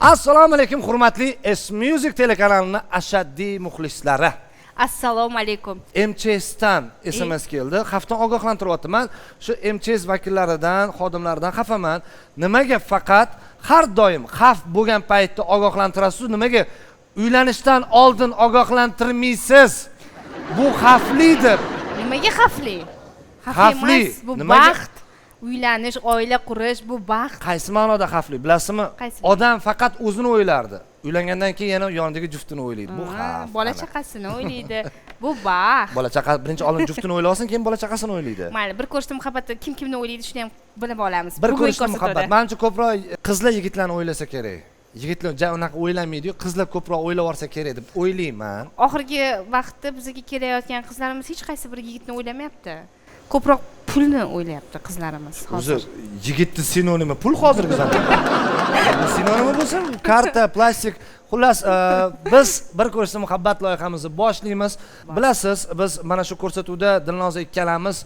Assalomu alaykum hurmatli S-Music telekanalining ashaddiy muxlislari. Assalomu alaykum. MCSdan SMS keldi. Xavfdan ogohlantiryapman. Shu MCS vakillaridan, xodimlaridan xafaman. Nimaga faqat har doim xavf bo'lgan paytda ogohlantirasiz, nimaga uylanishdan oldin ogohlantirmaysiz? Bu xavflidir. Nimaga xavfli? Xavfli. Bu Nimaga? baxt. Uylanish, oila qurish bu baxt. Qaysi ma'noda xavfli, bilasizmi? Odam faqat o'zini o'ylardi. Uylangandan keyin yana yonidagi juftini o'ylaydi. Bu xavf. Bola chaqasini o'ylaydi. Bu baxt. Bola chaqa birinchi oldin juftini o'ylasin, keyin bola chaqasini o'ylaydi. Mayli, bir ko'rishda muhabbatda kimni o'ylaydi, shuni ham bilib olamiz. Bir ko'rishda muhabbat. Menimcha ko'proq qizlar yigitlarni o'ylasa kerak. Yigitlar unaqa o'ylamaydi-yu, qizlar ko'proq o'ylab olsa kerak deb o'ylayman. Oxirgi vaqtda bizga kelayotgan qizlarimiz hech qaysi bir yigitni o'ylamayapti. Ko'proq pulni o'ylayapti qizlarimiz hozir. O'zi yigitning sinonimi pul hozirgi zamonda. Sinonimi bo'lsa, karta, plastik. Xullas, biz bir ko'rishda muhabbat loyihamizni boshlaymiz. Bilasiz, biz mana shu ko'rsatuvda Dilnoza ikkalamiz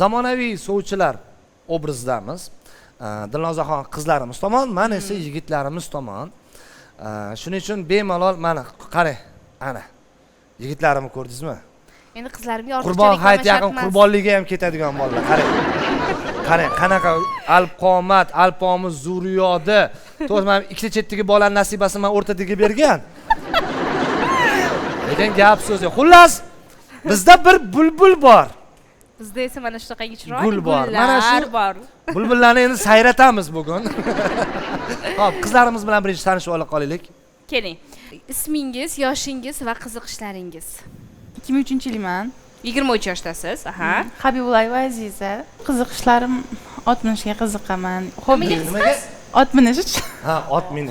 zamonaviy sovchilar obrazdamiz. Dilnozaxon qizlarimiz tomon, men esa yigitlarimiz tomon. Shuning uchun bemalol mana qarang, ana. Yigitlarimni ko'rdingizmi? Endi qizlarimga ortiqcha Qurbon hayit yaqin qurbonligiga ham ketadigan bolalar. Qarang. Qarang, qanaqa alp-qomat, alpomiz zuriyodi. To'g'ri, men ikkita chetdagi bolaning nasibasini men o'rtadagi bergan. Lekin gap so'z yo'q. Xullas, bizda bir bulbul bor. Bizda esa mana shunaqangi chiroyli gul bor. Mana shu bor. Bulbullarni endi sayratamiz bugun. Xo'p, qizlarimiz bilan birinchi tanishib ola qolaylik. Keling. Ismingiz, yoshingiz va qiziqishlaringiz. 2003-yilman. 23 yoshdasiz. Aha. Habibulayeva Aziza. Qiziqishlarim ot minishga qiziqaman. Hobbi. Nimaga? Ot minish. Ha, ot minish.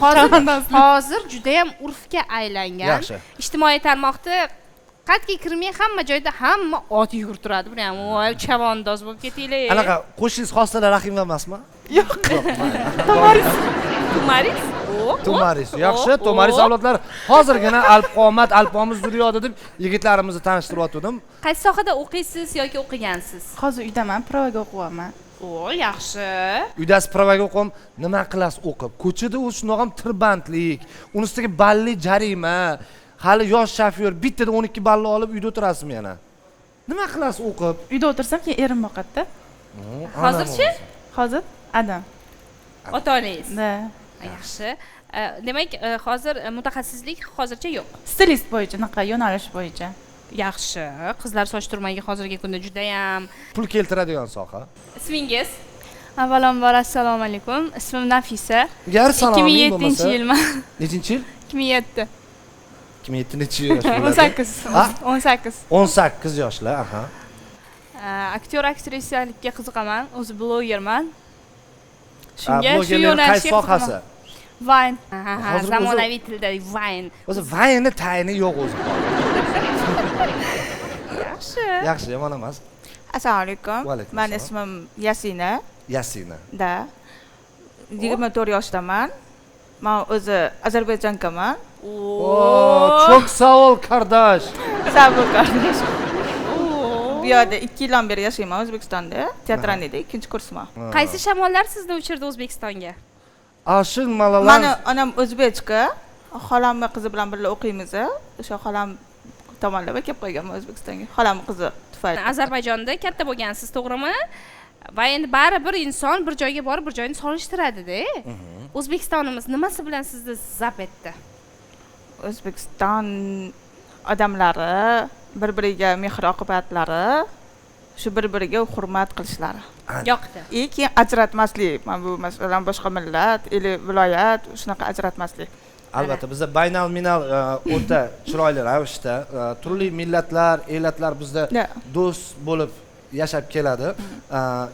Hozir juda ham urfga aylangan. Yaxshi. Ijtimoiy tarmoqda qat'iy kirmay hamma joyda hamma ot yurtiradi. Buni ham voy chavandoz bo'lib ketinglar. Anaqa qo'shingiz xoslar Rahimova emasmi? Yo'q. Tomaris. Tomaris? Tomaris. Yaxshi, Tomaris avlodlari hozirgina alp-qomat, alpomiz zuriyodi deb yigitlarimizni tanishtirib Qaysi sohada o'qiysiz yoki o'qigansiz? Hozir uydaman, provaga o'qiyapman. O, yaxshi. Uydasiz provaga o'qib, nima qilasiz o'qib? Ko'chada u shundoq ham tirbandlik, uni ustiga balli jarima, hali yosh shofyor bittada 12 balli olib uyda o'tirasizmi yana? Nima qilasiz o'qib? Uyda o'tirsam, keyin erim boqadi-da. Hozirchi? Hozir adam. Ota-onangiz? Da. Yaxshi. Demak, hozir mutaxassislik hozircha yo'q. Stilist bo'yicha, naqa yo'nalish bo'yicha. Yaxshi. Qizlar soch turmagi hozirgi kunda juda ham pul keltiradigan soha. Ismingiz? Avvalambor assalomu alaykum. Ismim Nafisa. Gar saloming bo'lmasa. 2007-yilman. Nechinchi yil? 2007. 2007 necha yosh bo'ladi? 18. 18 yoshlar, aha. Aktyor aktrisalikka qiziqaman, o'zi blogerman. Shunga shu blogerlik qaysi sohasi? Vine. Zamonaviy tilda Vine. O'zi Vine tayini yo'q o'zi. Yaxshi. Yaxshi, yomon emas. Assalomu alaykum. Va alaykum Men assalom. ismim Yasina. Yasina. Da. 24 yoshdaman. Men o'zi Ozarbayjonkaman. Oo, çok sağ ol kardeş. Sağ ol kardeş. Bu yerda 2 yildan beri yashayman O'zbekistonda. Teatraniyada 2-kursman. Qaysi shamollar sizni uchirdi O'zbekistonga? Aşın malalar. Meni onam o'zbekcha, xolamning qizi bilan birga o'qiymiz. O'sha xolam tomonlama kelib qo'yganman O'zbekistonga. Xolamning qizi tufayli. Ozarbayjonda katta bo'lgansiz, to'g'rimi? Va endi baribir inson bir joyga borib, bir joyni solishtiradi-da. O'zbekistonimiz nimasi bilan sizni zabt etdi? O'zbekiston odamlari bir-biriga mehr-oqibatlari, shu bir-biriga hurmat qilishlari. Yoqdi. Keyin ajratmaslik. Men bu masalan boshqa millat, viloyat shunaqa ajratmaslik. Albatta bizda baynal minal o'ta chiroyli ravishda turli millatlar, elatlar bizda do'st bo'lib yashab keladi.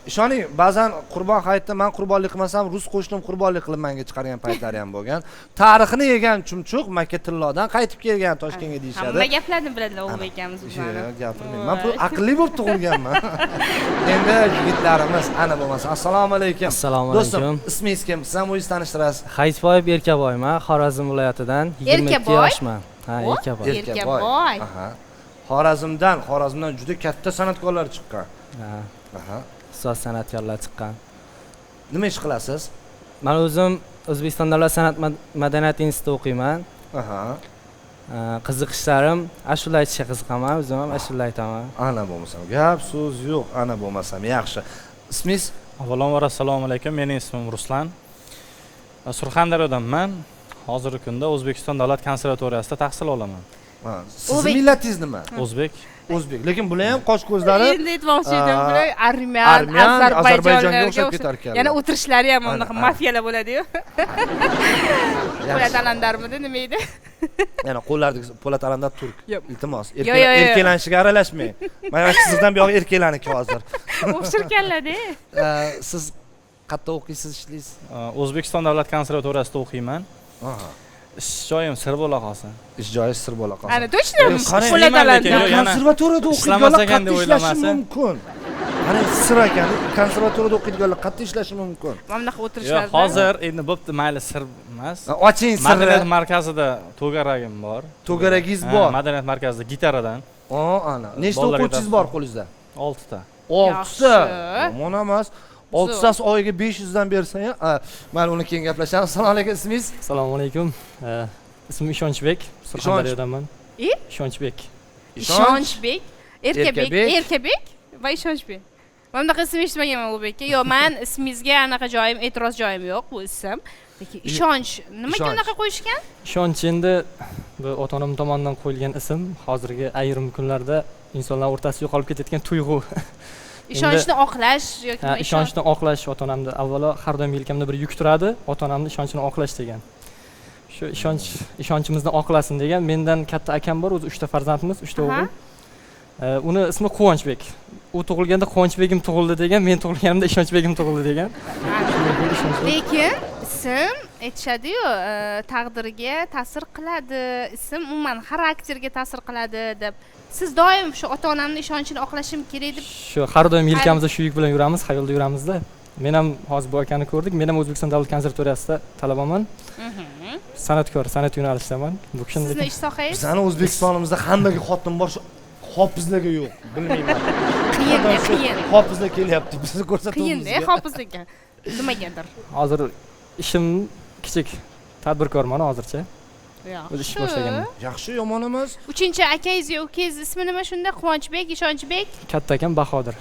Ishoning, ba'zan qurbon hayitda men qurbonlik qilmasam, rus qo'shnim qurbonlik qilib menga chiqargan paytlari ham bo'lgan. Tarixini yegan chumchuq Makka tillodan qaytib kelgan Toshkentga deyshadi. Hamma gaplarni biladilar o'g'il ekamiz bizlarni. Gapirmayman. Men pul aqlli bo'lib tug'ilganman. Endi yigitlarimiz ana bo'lmasa. Assalomu alaykum. Assalomu alaykum. Do'stim, ismingiz kim? Siz ham o'zingizni tanishtirasiz. Hayitboyev Erkaboyman, Xorazm viloyatidan 22 yoshman. Ha, Erkaboy. Erkaboy. Aha. Xorazmdan juda katta san'atkorlar chiqqan. Ha. Aha. Ustoz san'atkorlar chiqqan. Nima ish qilasiz? Men o'zim O'zbekiston davlat san'at madaniyat institutida o'qiyman. Aha. Qiziqishlarim ashula aytishga qiziqaman, o'zim ham ashula aytaman. Ana bo'lmasam, gap so'z yo'q, ana bo'lmasam yaxshi. Ismingiz? Avvalambor assalomu alaykum. Mening ismim Ruslan. Surxondaryodanman. Hozirgi kunda O'zbekiston davlat konservatoriyasida tahsil olaman. Ha, sizning millatingiz nima? O'zbek. O'zbek. Lekin bular ham qosh ko'zlari endi aytmoqchi edim, bular armiyan, Ozarbayjonga ozarbayjonlarga o'xshab ketar ekanlar. yana o'tirishlari ham unaqa Ana. mafiyalar bo'ladi-yu. Po'lat alandarmidi, nima edi? Yana qo'llardagi Po'lat Alandar turk. Yo'q. Iltimos, Yo'q, yo'q, yo'q. erkalanishiga aralashmang. Mana sizdan buyoq erkalaniki hozir. O'xshirkanlar-da. Siz qayerda o'qiysiz, ishlaysiz? O'zbekiston davlat konservatoriyasida o'qiyman. Aha. Ish joyim sir bo'la qolsin. Ish joyi sir bo'la qolsin. Ana точно qarang, Po'lat lekin alandar. yo'q, yana Konservatoriyada o'qiydiganlar ishlamasak ham deb qayerda ishlashi o'ylamasa. mumkin? Qarang, sir ekan. Konservatoriyada o'qiydiganlar qayerda ishlashi mumkin? Mana bunaqa Yo'q, o'tirishlarda. hozir endi bo'pti, mayli sir emas. Oching Madaniyat sirni. markazida to'garagim bor. To'garagingiz Ha, bor. Madaniyat markazida gitaradan Ana. Nechta Bolalarga o'quvchingiz dars bor qo'lingizda? 6 ta. 6ta. Yaxshi. Yomon emas. 6tasi oyiga 500 dan bersang, mana uni keyin gaplashamiz. Assalomu alaykum, ismingiz? Assalomu alaykum. Ismim Ishonchbek. Surxondaryodanman. Ishonchbek. Ishonchbek, Erkabek, Erkabek. Erkabek va Ishonchbek. Mana bunaqa ism eshitmaganman u bekka. Yo'q, men ismingizga anaqa joyim, e'tiroz joyim yo'q bu ism. Lekin ishonch, nimaga Ishonch. unaqa qo'yishgan? Ishonch endi bu ota-onam tomonidan qo'yilgan ism. Hozirgi ayrim kunlarda insonlar o'rtasida yo'qolib ketayotgan tuyg'u. Ishonchni oqlash yoki nima Ishonchni oqlash ota-onamda avvalo har doim yelkamda bir yuk turadi. Ota-onamni ishonchini oqlash degan. Shu ishonchimizni oqlasin degan. Mendan katta akam bor, o'zi 3 ta farzandimiz, 3 ta o'g'il. Uni ismi Quvonchbek. U tug'ilganda Quvonchbegim tug'ildi degan, men tug'ilganimda Ishonchbegim tug'ildi degan. Lekin ism aytishadi-yu, taqdirga ta'sir qiladi, ism umuman xarakterga ta'sir qiladi deb. Siz doim shu ota-onamni ishonchini oqlashim kerak deb Shu har doim yelkamizda shu yuk bilan yuramiz, xayolda yuramizda. Men ham hozir bu akani ko'rdik. Men ham O'zbekiston davlat konservatoriyasida talabaman. San'atkor, san'at yo'nalishidaman. Bu kishini sizni ish sohangiz Bizani O'zbekistonimizda hammaga xotin bor, hofizlarga yo'q. Bilmayman. qiyin. Hofizlar kelyapti, bizni ko'rsatuvimizga. Qiyin-da, hofizlikka. Nimagadir. hozir ishim kichik tadbirkorman hozircha. O'zi ish boshlaganman. Yaxshi, yomon emas. 3-akangiz yo ukangiz ismi nima shunda? Quvonchbek, Ishonchbek, Katta akam Bahodir.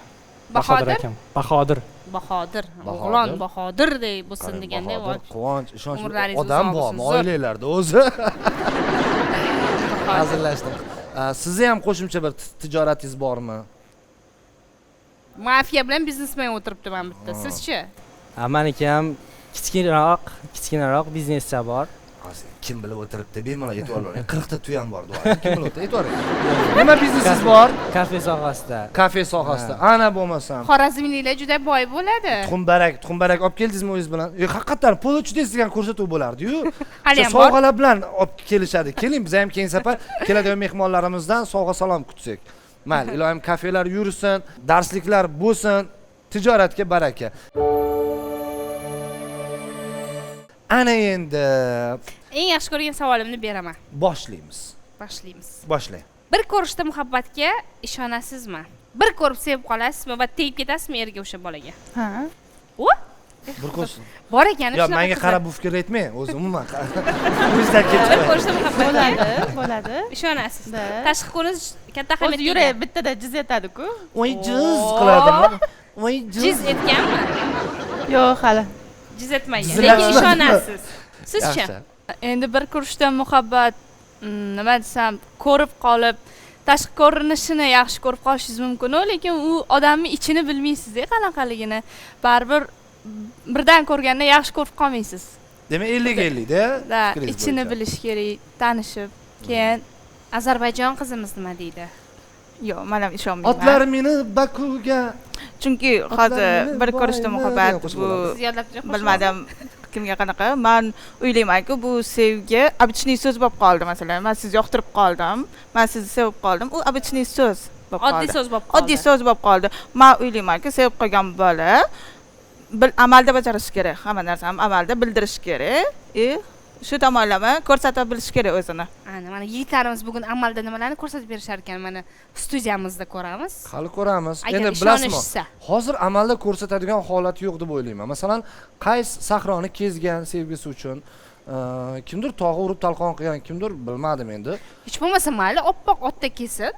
Bahodir, akam. Bahodir. Bahodir. Bahodir. O'g'lon Bahodir deb bo'lsin deganda Bahodir, Quvonch, ishonch. Umrlaringiz Odam uzoq bormi bo'lsin, zo'r. oilalarda o'zi? Hazillashdim. Sizni ham qo'shimcha bir tijoratingiz bormi? Mafiya bilan biznesmen o'tiribdi mana bu yerda. Sizchi? Meniki ham kichkinaroq biznescha bor. Kim bilib o'tiribdi? Bemalol aytib olavering. 40 ta tuyam bor, duo. Kim bilib o'tiribdi? Aytib olavering. Nima biznesingiz bor? Kafe sohasida. Kafe sohasida. Ana bo'lmasam. Xorazmliklar juda boy bo'ladi. Tuxumbarak olib keldingizmi o'zingiz bilan? Haqiqatan pul uchdingiz degan ko'rsatuv bo'lardi-yu. Hali ham bor. Sovg'alar bilan olib kelishadi. Keling, biz ham keyingi safar keladigan mehmonlarimizdan sovg'a salom kutsak. Mayli, ilohim kafelar yursin, darsliklar bo'lsin, tijoratga baraka. Ana endi Eng yaxshi ko'rgan savolimni beraman. boshlaymiz. Boshlang. Bir ko'rishda muhabbatga ishonasizmi? Bir ko'rib sevib qolasizmi va tegib ketasizmi erga o'sha bolaga? Ha. O? Bir ko'rsin. Bor ekan Yo, shunaqa menga qizlar. qarab bu fikrni aytmang, o'zi umuman. O'zingizdan ketib Bir ko'rishda muhabbatga Bo'ladi. ishonasiz. Da. Tashqi ko'rinish katta O'zi ahamiyatga yurak ega. bittada jiz etadi-ku. Voy jiz qiladimi? Voy Jiz etganmi? Yo'q, hali. Jiz etmagan. Jizlab Lekin chiqmadimi? ishonasiz. Sizchi? Yaxshi. Endi bir ko'rishda muhabbat, nima desam, ko'rib qolib, tashqi ko'rinishini yaxshi ko'rib qolishingiz mumkin, lekin u odamning ichini bilmaysiz-da qanaqaligini. Baribir birdan ko'rganda yaxshi ko'rib qolmaysiz. Demak 50-50 da. Da, ichini bilish kerak, tanishib, keyin Ozarbayjon qizimiz nima deydi? Yo'q, men ham ishonmayman. Otlar meni Bakuga. Chunki hozir bir ko'rishda muhabbat bu Siz yodlab turing. bilmadim kimga qanaqa. Men o'ylaymanki, bu sevgi обычный so'z bo'lib qoldi, masalan. Men sizni yoqtirib qoldim, men sizni sevib qoldim. U обычный so'z bo'lib qoldi. Oddiy so'z bo'lib qoldi. Oddiy so'z bo'lib qoldi. Men o'ylaymanki, sevib qolgan bola amalda bajarish kerak. Hamma narsani amalda bildirish kerak. shu tomonlama ko'rsata bilish kerak o'zini. Mana yigitlarimiz bugun amalda nimalarni ko'rsatib berishar ekan, mana studiyamizda ko'ramiz. Hali ko'ramiz. Agar Endi bilasizmi? ishonishsa. Hozir amalda ko'rsatadigan holat yo'q deb o'ylayman. Masalan, qaysi sahroni kezgan sevgisi uchun kimdir tog'i urib talqon qilgan, kimdir bilmadim endi. Hech bo'lmasa mayli oppoq otda kesin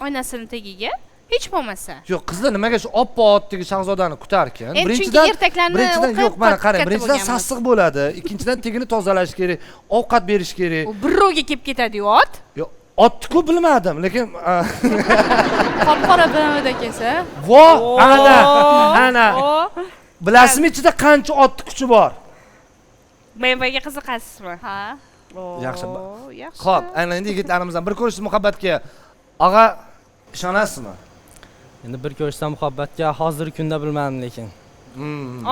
oynasini tagiga. Hech bo'lmasa. Yo'q, qizlar nimaga shu oppoq otdagi shahzodani kutar ekan? Endi chunki ertaklarni yo'q, mana qarang, birinchidan sassiq bo'ladi, ikkinchidan tegini tozalash kerak, ovqat berish kerak. U bir rovga kelib ketadi-yu ot. Yo'q, otni-ku bilmadim, lekin Qop-qora BMWda kelsa. vo, ana. Bilasizmi ichida qancha otni kuchi bor? BMWga qiziqasizmi? Ha. Yaxshi. Yaxshi. Xo'p, aynan endi yigitlarimizdan bir ko'rishdi muhabbatga. Og'a, ishonasizmi? Endi bir ko'rishda muhabbatga hozirgi kunda bilmadim lekin.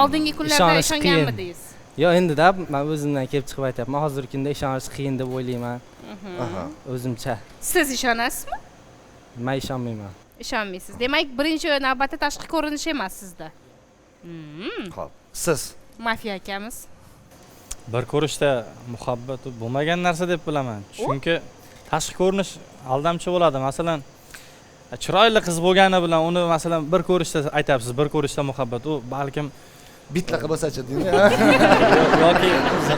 Oldingi kunlarda Ishonish qiyin. ishonganmidingiz? Yo, endi-da men o'zimdan kelib chiqib aytyapman. Hozirgi kunda ishonish qiyin deb o'ylayman. O'zimcha. Siz ishonasizmi? Men ishonmayman. Ishonmaysiz. Demak, birinchi navbatda tashqi ko'rinish emas sizda. Xo'p, siz Mafiya akamiz. Bir ko'rishda muhabbat bo'lmagan narsa deb bilaman. Chunki tashqi ko'rinish aldamchi bo'ladi. Masalan, chiroyli qiz bo'lgani bilan uni masalan bir ko'rishda aytasiz, bir ko'rishda muhabbat, u balkim bitla qilib bo'lsa-chi deymi? yoki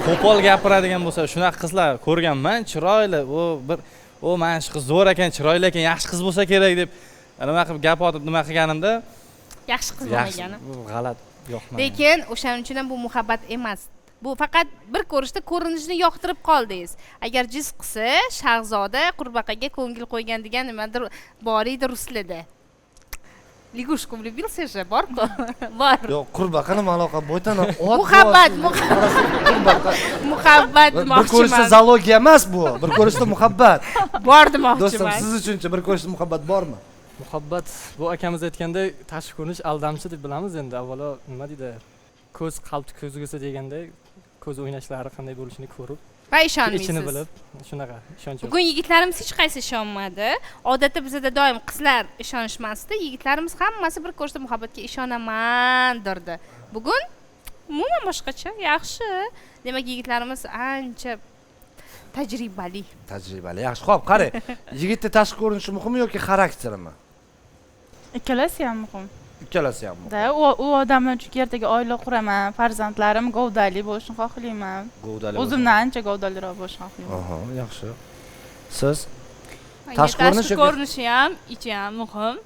qo'pol gapiradigan bo'lsa, shunaqa qizlar ko'rganman, chiroyli, u mana shu qiz zo'r ekan, chiroyli ekan, yaxshi qiz bo'lsa kerak deb nima qilib gap otib nima qilganimda Yaxshi qiz bo'lmagani. G'alat, yo'qman. Lekin o'shaning uchun ham bu muhabbat emas. Bu faqat bir ko'rishda ko'rinishni yoqtirib qoldingiz. Agar jiz qilsa, Shahzoda qurbaqaga ko'ngil qo'ygan degan nimadir bor edi ruslida. Лягушку влюбился же, borku. Bor. Yo'q, qurbaqa nima aloqa? Bo'ytan ot. Muhabbat, muhabbat Bir ko'rishda demoqchiman. zalogiya emas bu. Bir ko'rishda muhabbat. Bor Do'stim, demoqchiman. siz uchunchi bir ko'rishda muhabbat bormi? Muhabbat bu akamiz aytganday tashqi ko'rinish aldamchi deb bilamiz endi. Avvalo nima deydi? Ko'z qalb ko'zgusi deganday ko'z o'ynashlari qanday bo'lishini ko'rib, Va ichini ishonmaysiz. bilib, shunaqa ishonch. Bugun yigitlarimiz hech qaysi ishonmadi. Odatda bizda doim qizlar ishonishmasdi, yigitlarimiz hammasi bir ko'rishda muhabbatga ishonaman derdi. Bugun umuman boshqacha, yaxshi. Demak, yigitlarimiz ancha tajribali. Tajribali. Yaxshi, xo'p, qarang. Yigitning tashqi ko'rinishi muhimmi yoki xarakterimi? Ikkalasi ham muhim. Ikkalasi ham muhim. Da, u odamlar chunki ertaga oila quraman, farzandlarim gavdali bo'lishini xohlayman. Gavdali. O'zimdan ancha gavdaliroq bo'lishni xohlayman. Aha, yaxshi. Siz tashqi ko'rinish yoki ko'rinishi ham, ichi ham muhim.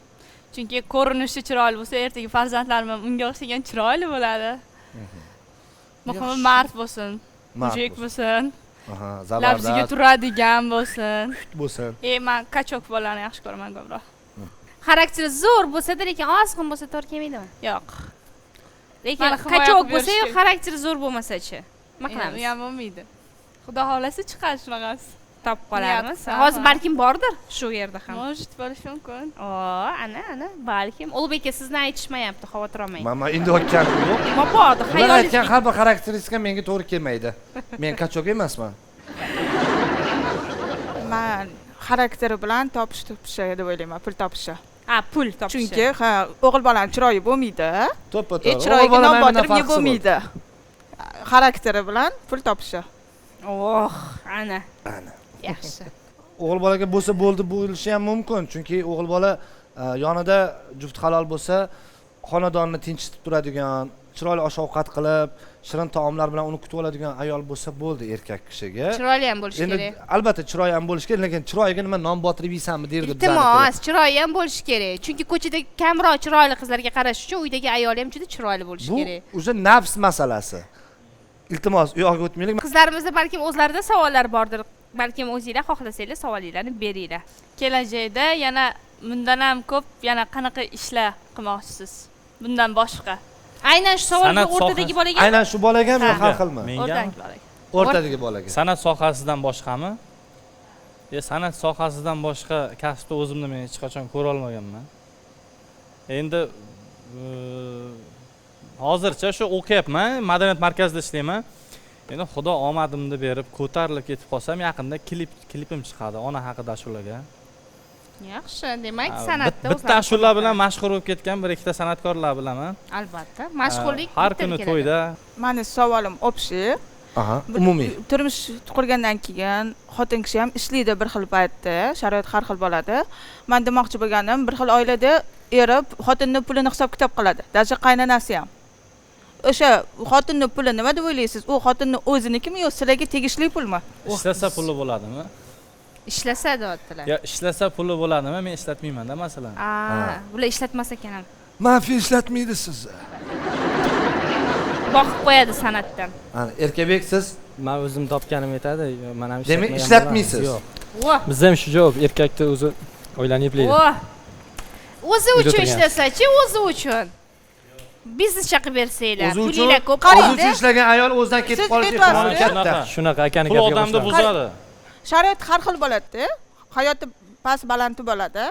Chunki ko'rinishi chiroyli bo'lsa, ertaga farzandlarim ham unga o'xshagan chiroyli bo'ladi. Muhimi mard bo'lsin, mujik bo'lsin. Aha, Labziga zabardast turadigan bo'lsin. bo'lsin. Men kachok bolani yaxshi ko'raman ko'proq. Xarakteri zo'r bo'lsa-da, lekin ozg'in bo'lsa to'g'ri kelmaydimi? Yo'q. Lekin Mana himoya qachok qilib bo'lsa-yu, berishga- xarakteri zo'r bo'lmasa-chi? Nima U qilamiz? ham bo'lmaydi. Xudo xolasa chiqadi shunaqasi. Topib qolarmiz. Niyat, Hozir aha. balkim bordir shu yerda ham. Может, bo'lishi mumkin. Ana, balkim. Ulbek aka sizni aytishmayapti, xavotir olmang. Men endi o'tganim yo'q. Nima bordi? Ular aytgan Xayolingiz har bir xarakteristika menga to'g'ri kelmaydi. Men kachok emasman. Men xarakteri bilan topish deb o'ylayman, pul topishi. pul topishi. Chunki o'g'il bolani chiroyi bo'lmaydi. To'ppa-to'g'ri. Chiroyiga non botirib yeb bo'lmaydi. Xarakteri bilan pul topishi. Ana. Yaxshi. O'g'il bolaga bo'lsa bo'ldi bo'lishi ham mumkin, chunki o'g'il bola yonida juft halol bo'lsa, xonadonni tinchitib turadigan, chiroyli osh-ovqat qilib, shirin taomlar bilan uni kutib oladigan ayol bo'lsa bo'ldi erkak kishiga. Chiroyli ham bo'lishi Endi kerak. albatta chiroyi ham bo'lishi kerak, lekin chiroyiga nima non botirib yeysanmi derdi Iltimos, chiroyi ham bo'lishi kerak. Chunki ko'chada kamroq chiroyli qizlarga qarash uchun uydagi ayol ham juda chiroyli bo'lishi Bu kerak. o'zi nafs masalasi. Iltimos, u yoqqa o'tmaylik. Qizlarimizda balkim o'zlarida savollar bordir. Balkim o'zingizlar xohlasanglar savolinglarni beringlar. Kelajakda yana bundan ham ko'p yana qanaqa ishlar qilmoqchisiz? Bundan boshqa. Aynan shu savolga San'at o'rtadagi bolaga Aynan shu bolaga men hal qilman. Menga O'rdak bolaga. O'rtadagi bolaga. san'at sohasidan boshqami? San'at sohasidan boshqa kasbni o'zimni men hech qachon ko'ra olmaganman. Endi hozircha shu o'qiyapman, madaniyat markazida ishlayman. Endi xudo omadimni berib, ko'tarilib ketib qolsam, yaqinda klipim chiqadi ona haqida ashulaga. Yaxshi, demak san'atda bitta ashula bilan mashhur bo'lib ketgan bir ikkita san'atkorlar bilaman. albatta, mashhurlik Har bitta kuni keladi. to'yda Meni savolim общий. Aha, umumiy. Turmush qurgandan keyin xotin kishi ham ishlaydi bir xil paytda, sharoit har xil bo'ladi. Men demoqchi bo'lganim, bir xil oilada eri xotinning pulini hisob-kitob qiladi. Даже qaynonasi ham. O'sha xotinning puli nima deb o'ylaysiz? U xotinning o'zinikimi yo sizlarga tegishli pulmi? Ishlasa puli bo'ladimi? Ishlasa deyaptilar. Yo, ishlasa puli bo'ladimi? Men ishlatmayman-da masalan. Bular ishlatmas ekan ham. Mafiya ishlatmaydi sizni. Boqib qo'yadi san'atdan. Ana, Erkabek siz Men o'zim topganim yetadi. Men ham demak ishlatmagan ishlatmaysiz. bo'laman. Yo'q. Voh. Bizda ham shu javob, erkakni o'zi o'ylanib eplaydi. Voh. O'zi uchun o'tirgan. ishlasa-chi, o'zi uchun. Biznes chaqib bersanglar, O'zi uchun pulinglar ko'p o'zi qoladi. uchun ishlagan ayol o'zidan ketib Siz qolish aytyapsiz. ehtimoli katta. Shunaqa akani Pul gapiga odamni qo'shiladi. buzadi. Sharoit har xil bo'ladi. Hayoti past balandi bo'ladi.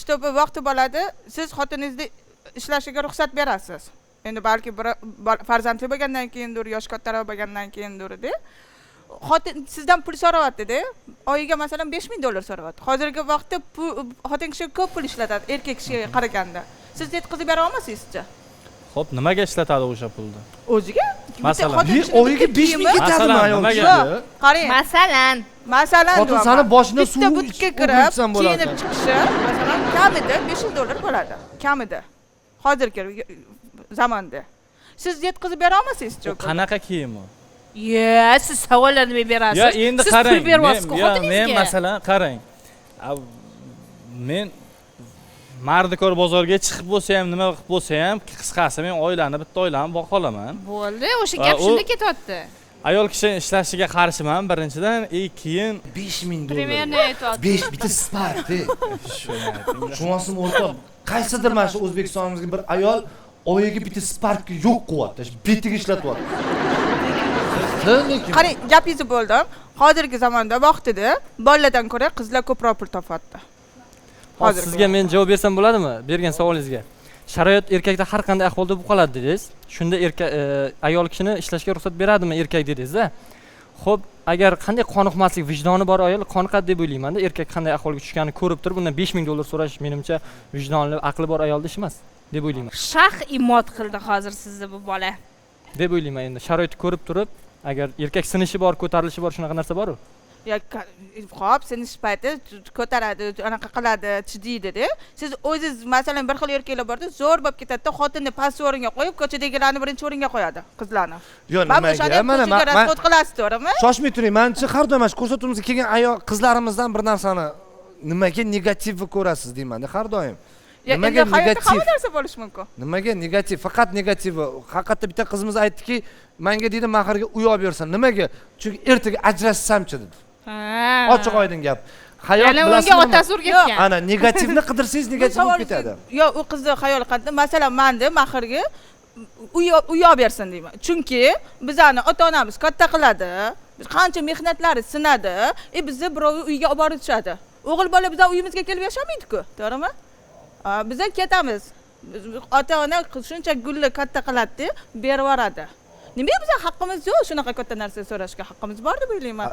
Shtobi vaqti bo'ladi. Siz xotiningizni ishlashiga ruxsat berasiz. Endi balki bir farzandli bo'lgandan keyindir, yosh kattaroq bo'lgandan keyindir-da. Xotin sizdan pul so'rayapti-da. Oyiga masalan $5000 so'rayapti. Hozirgi vaqtda xotin kishi ko'p pul ishlatadi erkak kishiga qaraganda. Siz yetkazib bera olmaysizmi? Xo'p, nimaga ishlatadi o'sha pulni? O'ziga? Masalan, Oyiga 5000 ketadimi Masalan, ayol? nimaga? kishi? Qarang. Masalan, Xotin Xotin sani boshini bitta suv butga ichib kirib, o'ldirsan bo'ladi. kiyinib chiqishi masalan kamida $500 bo'ladi. Kamida. Hozirgi zamonda. Siz yetkazib bera olmaysizmi? Qanaqa kiyim u? siz savollarni berasiz. Ya endi Siz qarang. pul beryapsiz-ku Men xotiningizga. masalan qarang. Men mardikor bozorga chiqib bo'lsa ham, nima qilib bo'lsa ham, qisqasi men oilani, bitta oilani boqa olaman. Bo'ldi, o'sha gap shunda ketyapti. Ayol kishi ishlashiga qarshiman birinchidan, keyin $5000. Примерно aytyapti. 5 bitta spark. Shunaqasi o'rtoq. Qaysidir mana shu O'zbekistonimizga bir ayol oyiga bitta spark yo'q qilyapti. Betiga ishlatyapti. Qarang, gapingizni bo'ldim. Hozirgi zamonda vaqtida bolalardan ko'ra qizlar ko'proq pul topadi. Hozir sizga men javob bersam bo'ladimi? Bergan savolingizga. Sharoit erkakda har qanday ahvolda bo'lib qoladi dedingiz. Shunda ayol kishini ishlashga ruxsat beradimi erkak dedingiz-a? Xo'p, agar qanday qoniqmaslik, vijdoni bor ayol qoniqadi deb o'ylayman-da. Erkak qanday ahvolga tushganini ko'rib turib, bundan $5000 so'rash menimcha vijdonli, aqli bor ayolda ish emas deb o'ylayman. Shax imod qildi hozir sizni bu bola. Deb o'ylayman endi. Sharoitni ko'rib turib, agar erkak sinishi bor, ko'tarilishi bor, shunaqa narsa bor-ku. Xo'p, sinish payti ko'taradi, anaqa qiladi, chidiydi-da. Siz o'zingiz masalan bir xil erkaklar borda, zo'r bo'lib ketadi-da, xotinni past o'ringa qo'yib, ko'chadagilarni birinchi o'ringa qo'yadi, qizlarni. Yo'q, nimaga? Mana rasvot qilasiz, to'g'rimi? shoshmay turing. Menimcha har doim shu ko'rsatuvimizga kelgan ayol qizlarimizdan bir narsani nimaga negativni ko'rasiz deyman-da, har doim. Nimaga negativ? Hamma narsa bo'lishi mumkin. Nimaga negativ? Faqat negativ. Haqiqatda bitta qizimiz aytdiki, menga deydi mahrga uy olib bersin. Nimaga? Chunki ertaga ajrashsamchi dedi. Ochiq oydin gap. Hayot Yana bilasizmi? unga otasi o'rgatgan. Ana negativni qidirsangiz negativ bo'lib ketadi. Yo'q, u qizni xayol qildi. Masalan, menda mahrga uy olib bersin deyman. Chunki bizani ota-onamiz katta qiladi. Biz qancha mehnatlari sinadi, bizni birov uyga olib borishadi. O'g'il bola bizning uyimizga kelib yashamaydi-ku, to'g'rimi? Biz ketamiz. Ota-ona shuncha gulni katta qiladi, berib yuboradi. Nimaga bizning haqqimiz yo'q? Shunaqa katta narsa so'rashga haqqimiz bor deb o'ylayman.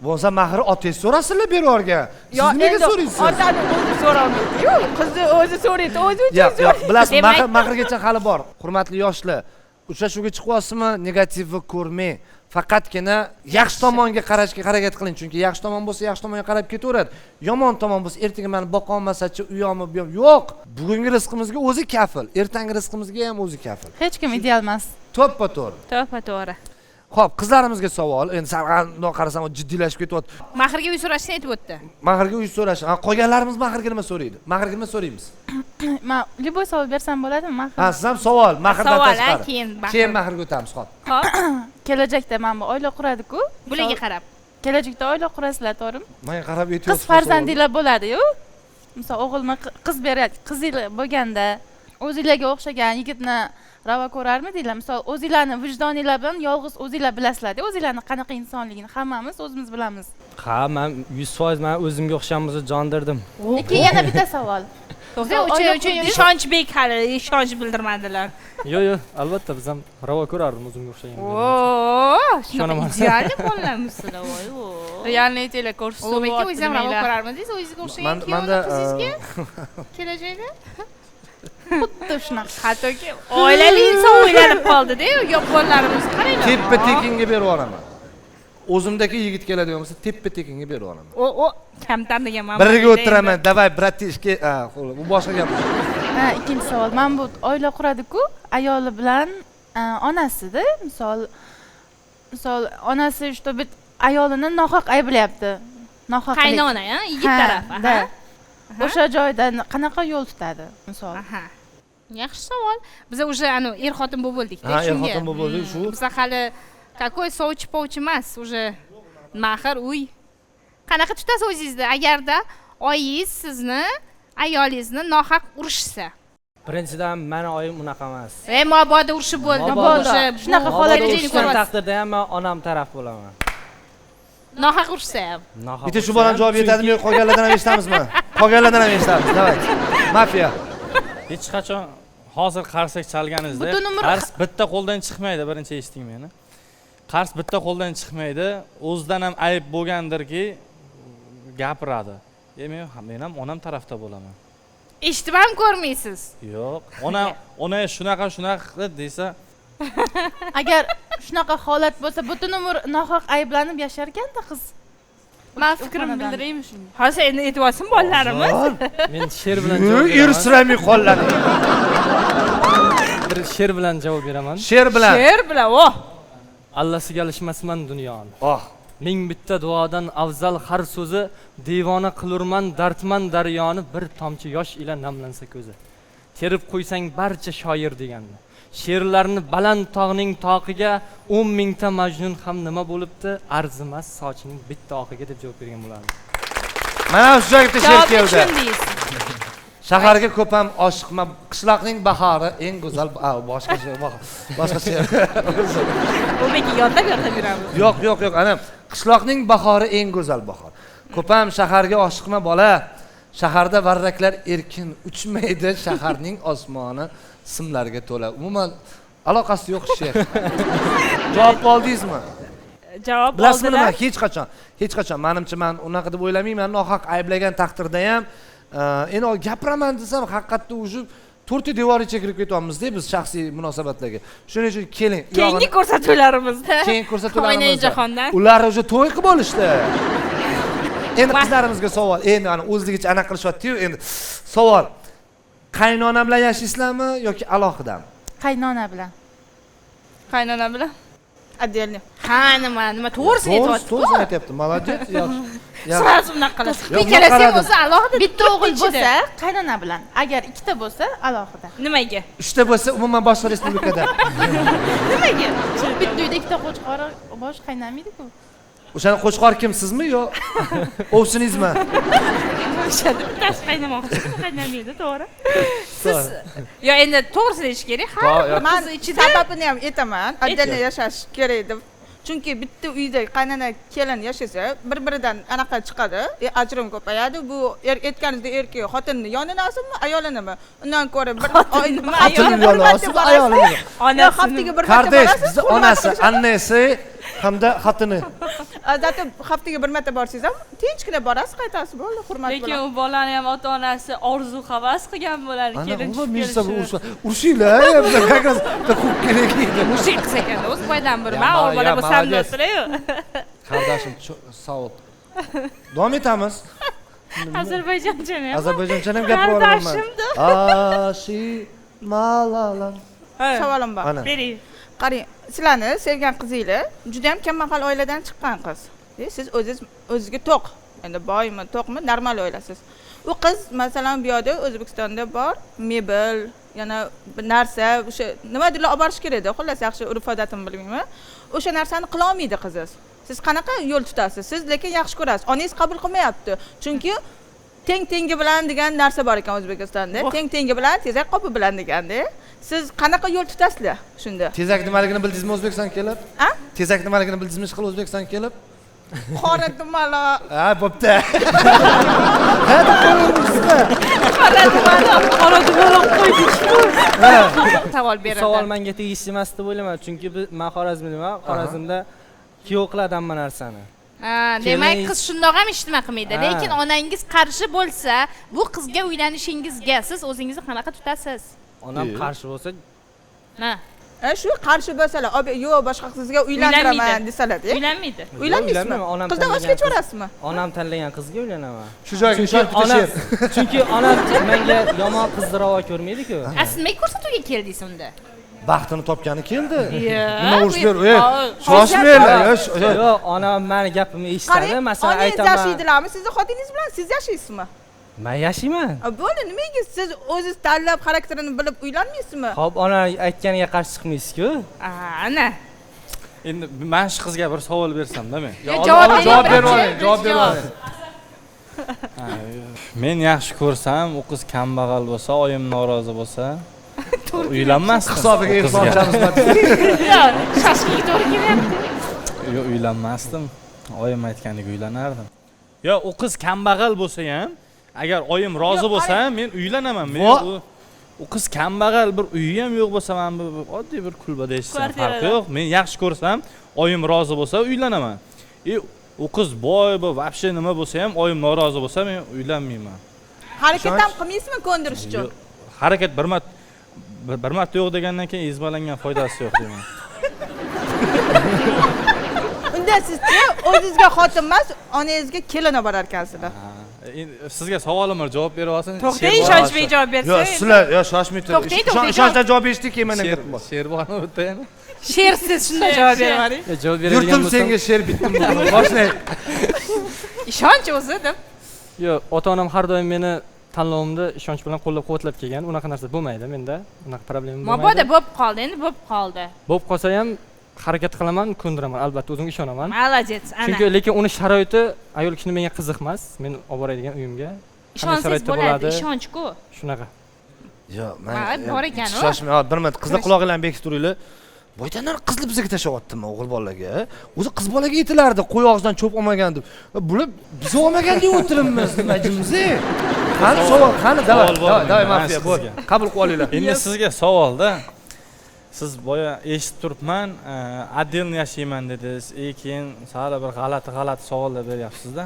Bo'lsa mahri otangiz so'rasizlar berorgan. Siz nimaga so'raysiz? Otani o'zi so'ramaydi. Yo'q, qizni o'zi so'raydi, o'zi uchun. Yo'q, bilasiz, mahrgacha hali bor. Hurmatli yoshlar, uchrashuvga chiqyapsizmi, negativni ko'rmang. Faqatgina yaxshi tomonga qarashga harakat qiling, chunki yaxshi tomon bo'lsa yaxshi tomonga qarab ketaveradi. Yomon tomon bo'lsa ertaga meni boqa olmasa-chi, u yoqmi, bu yoqmi. Yo'q, bugungi rizqimizga o'zi kafil, ertangi rizqimizga ham o'zi kafil. Hech kim ideal emas. To'ppa-to'g'ri. To'ppa-to'g'ri. Xo'p, qizlarimizga savol. Endi sarg'andoq qarasam, jiddiylashib ketyapti. Mahrga uy so'rashni aytib o'tdi. Mahrga uy so'rash. Qolganlarimiz mahrga nima so'raydi? Mahrga nima so'raymiz? Men liboy savol bersam bo'ladimi? Siz ham savol, mahrdan Savol, tashqari. keyin mahrga o'tamiz, xo'p. Hop, Kelajakda mana bu oila quradi-ku. bularga qarab. Kelajakda oila qurasizlar, to'g'rimi? Menga qarab aytyapsiz. Qiz farzandinglar bo'ladi-yu. Misol o'g'ilmi qiz beradi, qizinglar bo'lganda o'zingizlarga o'xshagan yigitni ravo ko'rarmidinglar? Misol o'zingizlarni vijdoninglar bilan yolg'iz o'zingizlar bilasizlar-da, o'zingizlarning qanaqa insonligini hammamiz o'zimiz bilamiz. Ha, men 100% men o'zimga o'xshaganimizni jondirdim. Lekin yana bitta savol. Uchun ishonch bek hali ishonch bildirmadilar. Yo'q, albatta biz ham ravo ko'rardim o'zimga o'xshagan. Shunaqa idealni qo'llamizlar, voy. Realni aytinglar, ko'rsatib O'zbekka o'zingiz ham ravo ko'rarmidingiz? O'zingizga o'xshagan kuyovni qizingizga kelajakda? xuddi shunaqa. Hattoki oilali inson o'ylanib qoldi-da, yo bolalarimiz qaranglar. Teppa tekinga berib yuboraman. O'zimdagi yigit keladigan bo'lsa, teppa tekinga berib yuboraman. O kamtar degan ma'no. Biriga o'tiraman, davay bratishka, bu boshqa gap. Ha, ikkinchi savol. Men bu oila quradi-ku, ayoli bilan onasida, misol onasi что bit ayolini nohaq ayblayapti. Nohaq. Qaynona, yigit taraf. Da. O'sha joyda qanaqa yo'l tutadi, misol? Aha. Yaxshi savol. Biz уже er-xotin bo'lib bo'ldik-da, Ha, shunga. er-xotin bo'lib bo'ldik, shu. Biz hali какой sovchi-povchi emas, уже mahir uy. Qanaqa tutasiz o'zingizda agarda oyingiz sizni ayolingizni nohaq urishsa? Birinchidan meni oyim unaqa emas. Mabodo urishib bo'ldi. Shunaqa Holatda holatga uchgan taqdirda ham men onam taraf bo'laman. Nohaq urishsa ham. Bitta shu bolani javob yetadimi yo'q, qolganlardan ham eshitamizmi? Qolganlardan ham eshitamiz, davay. Mafiya. Hech qachon hozir qarsak chalganingizda qars bitta qo'ldan chiqmaydi, birinchi eshiting meni. Qars bitta qo'ldan chiqmaydi, o'zidan ham ayb bo'lgandirki gapiradi. Men ham onam tarafda bo'laman. Eshitib ham ko'rmaysiz. Yo'q, ona shunaqa desa, Agar shunaqa holat bo'lsa, butun umr nohaq ayblanib yashar ekanda qiz. Men fikrimni bildiraymi shunga? Hozir endi aytib bolalarimiz. Men she'r bilan javob beraman. Irsiramay qo'lladi. Bir she'r bilan javob beraman. She'r bilan. She'r bilan, Allasiga alishmasman dunyoni. Oh. Ming bitta duodan afzal har so'zi, devona qilurman dardman daryoni, bir tomchi yosh ila namlansa ko'zi. Terib qo'ysang barcha shoir degandi. She'rlarni baland tog'ning toqiga 10 mingta majnun ham nima bo'libdi, arzimas sochining bitta oqiga deb javob bergan bo'lardim. Mana shu joyda she'r keldi. Tushundingiz. Shaharga ko'p ham oshiqman, qishloqning bahori eng go'zal, boshqa she'r. O'beki yodlab yuramiz. Yo'q, ana qishloqning bahori eng go'zal bahor. Ko'p ham shaharga oshiqma bola. Shaharda varraklar erkin uchmaydi, shaharning osmoni simlarga to'la. Umuman aloqasi yo'q she'r. Javob oldingizmi? Javob oldilar. Bilasizmi nima? Hech qachon menimcha men unaqa deb o'ylamayman. Nohaq ayblagan taqdirda ham endi gapiraman desam, haqiqatda o'sha to'rtta devorga kirib ketyapmiz-da biz shaxsiy munosabatlarga. Shuning uchun keling, keyingi ko'rsatuvlarimizda. Keyin ko'rsatuvlarimizda. Jahondan. Ular o'sha to'y qilib olishdi. Endi qizlarimizga savol. Endi o'zligicha aniq qilishyapti-yu, endi savol. Qaynona bilan yashaysizlarmi yoki alohidami? Qaynona bilan. Qaynona bilan. Отдельно. Ha, nima to'g'risini aytyapti. To'g'risini aytyapti. Молодец, yaxshi. Siz bunaqa qilasiz. Ikkalasi o'zi alohida. Bitta o'g'il bo'lsa, qaynona bilan. Agar ikkita bo'lsa, alohida. Nimaga? 3ta bo'lsa umuman boshqa respublikada. Nimaga? Bitta uyda ikkita qo'chqori bosh qaynamaydi-ku. O'shani qo'chqor kim, sizmi yo ovsinizmi? O'shada bittasi qaynamoqchi, qaynamaydi, to'g'ri. Siz yo endi to'g'risini aytish kerak. Har bir Men qiz ichida sababini ham aytaman. Отдельно yashash kerak deb. Chunki bitta uyda qaynona kelin yashasa, bir-biridan anaqa chiqadi, ajrim ko'payadi. Bu aytganingizdek erkak xotinni yoninasimi, ayolinimi? Undan ko'ra bir oyni Xotinni yoninasimi, ayolinimi? Haftaga bir marta Kardesh, borasiz. bizni onasi, annasi hamda xotini. Zati haftaga bir marta borsangiz ham tinchgina borasiz, qaytasiz, bo'ldi, hurmat bilan. Lekin u bolani ham ota-onasi orzu havas qilgan bo'ladi, kelin Urushinglar, biz qaqas huquq kerak edi. mushuk qilsa ekan, o'z foydan bir man bola bo'lsam do'stlar-yu. Qardashim, savob. Davom etamiz. Ozarbayjonchani. Ozarbayjonchani ham gapiraman. Ashi malalam. Savolim bor. Bering. Qarang, sizlarni sevgan qizinglar juda ham kambag'al oiladan chiqqan qiz. Siz o'zingizga to'q. Endi boymi, to'qmi, normal o'ylasiz. U qiz masalan bu yerda O'zbekistonda bor, mebel, yana bir narsa, o'sha nimadirlar olib borish kerak edi. Xullas yaxshi urf odatini bilmayman. O'sha narsani qila olmaydi qiziz. Siz qanaqa yo'l tutasiz? Siz lekin yaxshi ko'rasiz. Onangiz qabul qilmayapti. Chunki teng-tengi bilan degan narsa bor ekan O'zbekistonda. Teng-tengi bilan, tezak qopi bilan deganda. Siz qanaqa yo'l tutasizlar shunda? Tezak nimaligini bildingizmi O'zbekistonga kelib? Ha? Tezak nimaligini bildingizmi ishqil O'zbekistonga kelib? Qora dumala. Ha, bo'pti. Ha, qo'yingizlar. Qora dumaloq qo'ydik. Savol beradi. Savol menga tegishli emas deb o'ylayman, chunki men Xorazmliman. Xorazmda kuyov qiladi hamma narsani. Demak, qiz shundoq ham ish nima qilmaydi. Ha. Lekin onangiz qarshi bo'lsa, bu qizga uylanishingizga siz o'zingizni qanaqa tutasiz? onam qarshi bo'lsa Ha, Shu qarshi bo'lsalar, yo'q boshqa qizga uylantiraman Uylanmaydi. desalar-da. Uylanmaydi. Uylanmaysizmi? uylanmayman, onam Qizdan voz tanlagan kechvorasizmi? onam tanlagan qizga uylanaman. Shu joyga ishonch bitta onam she'r. chunki onam menga yomon qizni ravo ko'rmaydi-ku. siz nima ko'rsatuvga keldingiz unda? Baxtini topgani keldi. Yo, Nima urush ber? bu- Shoshmanglar. Yo'q, onam meni gapimni eshitadi. Qarang, Masalan, onangiz aytaman. yashaydilarmi? Sizni xotiningiz bilan siz yashaysizmi? Men yashayman. Bo'ldi, nimaga siz o'zingiz tanlab xarakterini bilib uylanmaysizmi? Xo'p, ona aytganiga qarshi chiqmaysiz-ku. Ana. Endi men shu qizga bir savol bersam-da men. Javob berib oling, javob berib oling. Men yaxshi ko'rsam, u qiz kambag'al bo'lsa, oyim norozi bo'lsa, uylanmasdim. Hisobiga u qizga. e'tiborchamiz bor. Yo'q, shoshlik to'g'ri kelyapti. Yo'q, uylanmasdim. Oyim aytganiga uylanardim. Yo, u qiz kambag'al bo'lsa ham, agar oyim rozi bo'lsa, men uylanaman. Men u qiz kambag'al, bir uyi ham yo'q bo'lsa, men bir oddiy bir kulbada yashasam farqi yo'q. Men yaxshi ko'rsam, oyim rozi bo'lsa, uylanaman. U qiz boy bu, вообще nima bo'lsa ham, oyim norozi bo'lsa, men uylanmayman. Harakat ham qilmaysizmi ko'ndirish uchun? Yo'q, harakat bir marta yo'q degandan keyin ezbalangan foydasi yo'q deyman. Unda sizchi o'zingizga xotin emas, onangizga kelin olib borar ekansizlar. Endi sizga savolim bor, javob berib olsin. To'xtang, ishonchmay javob bersa. Yo'q, sizlar yoshmay turib. To'xtang, Ishonchdan javob berishdik, keyin meni gapim bor. Sher bormi bitta yana? Shersiz shunday javob beravering. Javob beradigan Yurtim bo'lsam, senga she'r bitdim bugun. Boshlang. Ishonch o'zi deb. Yo'q, ota-onam har doim meni tanlovimda ishonch bilan qo'llab-quvvatlab kelgan. Unaqa narsa bo'lmaydi menda. Unaqa problem bo'lmaydi. Mabodo bo'lib qoldi, endi bo'lib qoldi. Bo'lib qolsa ham harakat qilaman, ko'ndiraman, albatta o'zimga ishonaman. Молодец, ana. Chunki lekin uni sharoiti ayol kishini menga qiziqmas. Men olib boradigan uyimga. Ishonsangiz bo'ladi, ishonch-ku. Shunaqa. Yo'q, Ha, bor ekan-ku. shoshmay, bir minut qizlar quloqinglarni bekitib turinglar. Boytanlar qizni bizga tashlayaptimi o'g'il bolaga? O'zi qiz bolaga aytilardi, qo'y og'zidan cho'p olmagan deb. Bular biz olmagan deb o'tiribmiz, nima jimzi? Qani savol, qani davay mafiya bo'l. Qabul qilib olinglar. Endi sizga savolda. Siz boya eshitib turibman, отдельно yashayman dedingiz. Keyin sal bir g'alati savollar beryapsiz-da.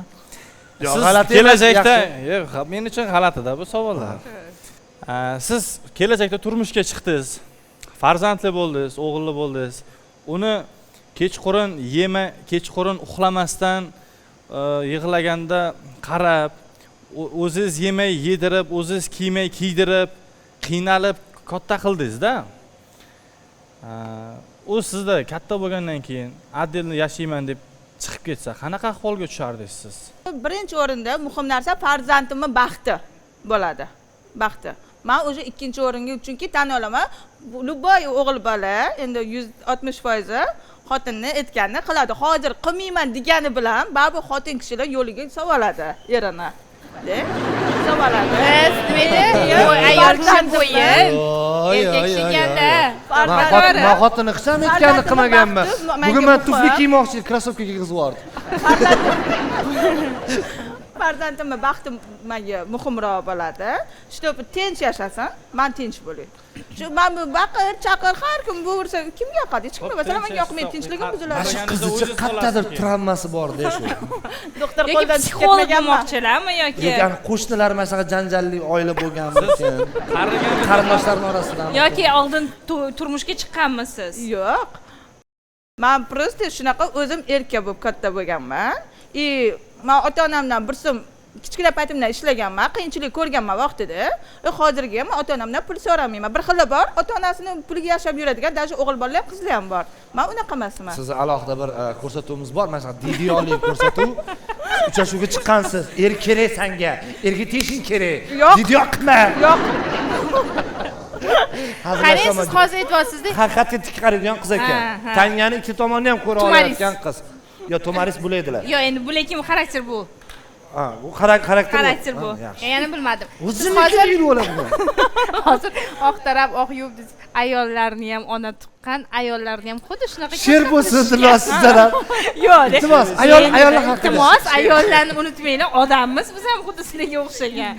Yo'q, Siz g'alati kelajakda, yo'q, men uchun g'alati-da bu savollar. Siz kelajakda turmushga chiqdingiz. Farzandli bo'ldingiz, o'g'illi bo'ldingiz. Uni kechqurun uxlamasdan yig'laganda qarab, o'zingiz yemay yedirib, o'zingiz kiymay kiydirib, qiynalib katta qildingiz-da. U sizda katta bo'lgandan keyin отдельно yashayman deb chiqib ketsa, qanaqa ahvolga tushardingiz siz? Birinchi o'rinda muhim narsa farzandimning baxti bo'ladi. Baxti. Men o'sha ikkinchi o'ringa, chunki tan olaman, любой o'g'il bola endi 160% xotinni aytganini qiladi. Hozir qilmayman degani bilan baribir xotin kishilar yo'liga savoladi erini. Savoladi. Biz nima ayol kishi bo'yin. Erkak kishiganda. Men xotinni qilsam aytganini qilmaganman. Bugun men tufli kiymoqchi, krossovka kiygizib yubordim. Farzandimni baxti menga muhimroq bo'ladi. Чтобы tinch yashasin, men tinch bo'lay. Shu men bu baqir, chaqir har kim bo'rsa, kimga yoqadi? Hech kimga masalan menga yoqmaydi, tinchligim buziladi. Mana shu qizicha qattiqdir travmasi bor-da shu. Doktor Yoki qo'ldan psixolog ketmaganman. bo'lmoqchilarmi yoki Lekin qo'shnilar masalan janjalli oila bo'lganmikin. Qarindoshlarning orasidan. yoki oldin turmushga chiqqanmisiz? Yo'q. Men просто shunaqa o'zim erkak bo'lib katta bo'lganman. Men ota-onamdan bir so'm kichkina paytimdan ishlaganman, qiyinchilik ko'rganman vaqtida. Hozirgi ham ota-onamdan pul so'ramayman. Bir xili bor, ota-onasini puliga yashab yuradigan, даже o'g'il bolalar, qizlar ham bor. Men unaqa emasman. Sizni alohida bir ko'rsatuvimiz bor, masalan, videoli ko'rsatuv. Uchrashuvga chiqqansiz, er kerak senga, erga tegishing kerak. Yo'q. Video qilma. Yo'q. Qarang, siz hozir aytyapsiz-da. Haqiqatga tik qaraydigan qiz ekan. Ha. Tangani ikki tomonni ham ko'ra olayotgan qiz. Yo, tomaris bo'laydilar. Yo'q, endi bu lekin xarakter bu. Ha, bu xarakter. Xarakter bu. Yana bilmadim. Siz hozir yurib oladi. Hozir oq taraf, oq yuvib ayollarni ham ona tuqqan, ayollarni ham xuddi shunaqa. Sher bo'lsin Dilnoz sizlar ham. Yo'q, Iltimos, ayollar haqida. Iltimos, ayollarni unutmanglar, odammiz, biz ham xuddi sizlarga o'xshagan.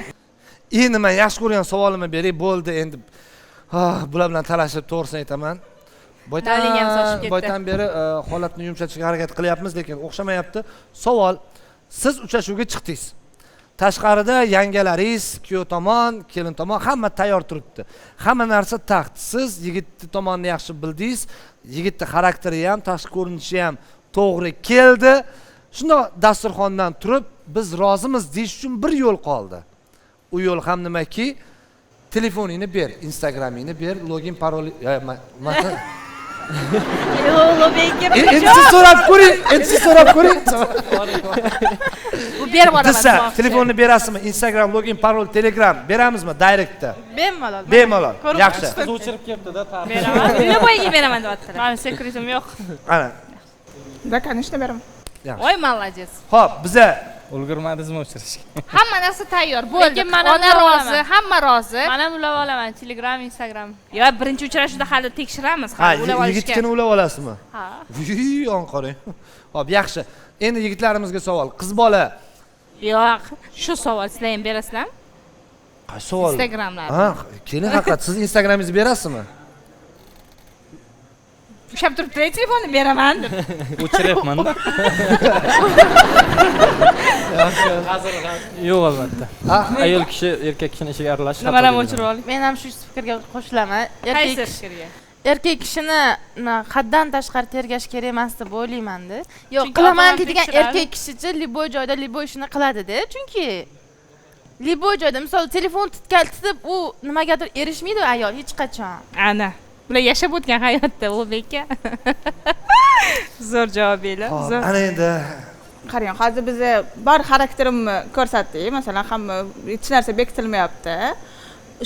Endi men yaxshi ko'rgan savolimni beray, bo'ldi endi. Bular bilan talashib to'g'risini aytaman. Daling ham sochib ketdi. boydan beri holatni yumshatishga harakat qilyapmiz, lekin o'xshamayapti. Savol, siz uchrashuvga chiqdingiz. Tashqarida yangalaringiz, kuyov tomon, kelin tomon hamma tayyor turibdi. Hamma narsa taxt. Siz yigitni tomonni yaxshi bildingiz, yigitni xarakteri ham, tashqi ko'rinishi ham to'g'ri keldi. Shunda dasturxondan turib, biz rozimiz deyish uchun bir yo'l qoldi. U yo'l ham nimaki? Telefoningni ber, Instagramingni ber, login parol Endi siz so'rab ko'ring, Bu berib olaman. Desa, telefonni berasizmi? Instagram, login, parol, Telegram beramizmi directda? Bemalol. Bemalol. Yaxshi. Qiz o'chirib ketdi-da. Beraman. Любойga beraman deyaptilar. Mani sekretim yo'q. Ana. Да, конечно, beraman. Voy, молодец. Xo'p, biza Ulgurmadingizmi o'chirishga? Hamma narsa tayyor. Bo'ldi. Lekin mana Ona ulab rozi, olaman. hamma rozi. Mana ulab olaman. Telegram, Instagram. Yo, birinchi uchrashuvda hali tekshiramiz, ha, hali ulab olishga. yigitgina ulab olasizmi? Ha. On qarang. Xo'p, yaxshi. Endi yigitlarimizga savol. Qiz bola. Yo'q, shu savol sizlar ham berasizlarmi? Qaysi savol? Instagramlar. Ha, keling haqiqat siz Instagramingizni berasizmi? Ushlab turibdi, telefonni beraman deb. O'chiryapman-da. Yo'q albatta. Ha? Ayol kishi erkak kishini ishiga aralashish. Nima ham o'chirib oling. Men ham shu fikrga qo'shilaman. Qaysi fikrga? Erkak kishini haddan tashqari tergash kerak emas deb o'ylayman-da. Yo'q, Chunki qilaman ota-ona deydigan tekshiradi. erkak kishichi liboy joyda liboy ishini qiladi-da. Chunki liboy joyda, misol telefon titib, u nimagadir erishmaydi ayol hech qachon. Ana. Bular yashab o'tgan hayotda, Ulbekka. Zo'r javob bering. Zo'r. Ana endi Qarang, hozir biz bor xarakterimni ko'rsatdik. Masalan, hamma hech narsa bekitilmayapti.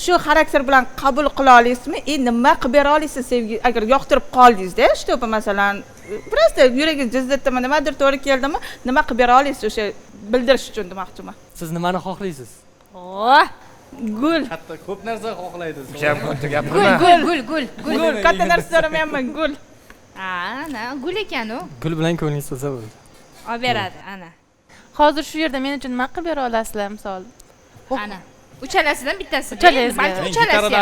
Shu xarakter bilan qabul qila olasizmi? Nima qilib bera olasiz sevgi agar yoqtirib qoldingiz-da, shu masalan, просто yuragingiz jizzatdimi, nimadir to'g'ri keldimi? Nima qilib bera olasiz o'sha bildirish uchun demoqchiman. Siz nimani xohlaysiz? Oh, gul. Hatto ko'p narsa xohlaydi. ham katta gapirma. Gul, katta narsa so'ramayapman, gul. Ana, gul ekan u. Gul bilan ko'nglingiz to'lsa bo'ldi. Olib beradi, ana. Hozir shu yerda men uchun nima qilib bera olasizlar, misol? Ana. Uchalasidan bittasi. Uchalasiga. Balki Men uchalasi. gitarada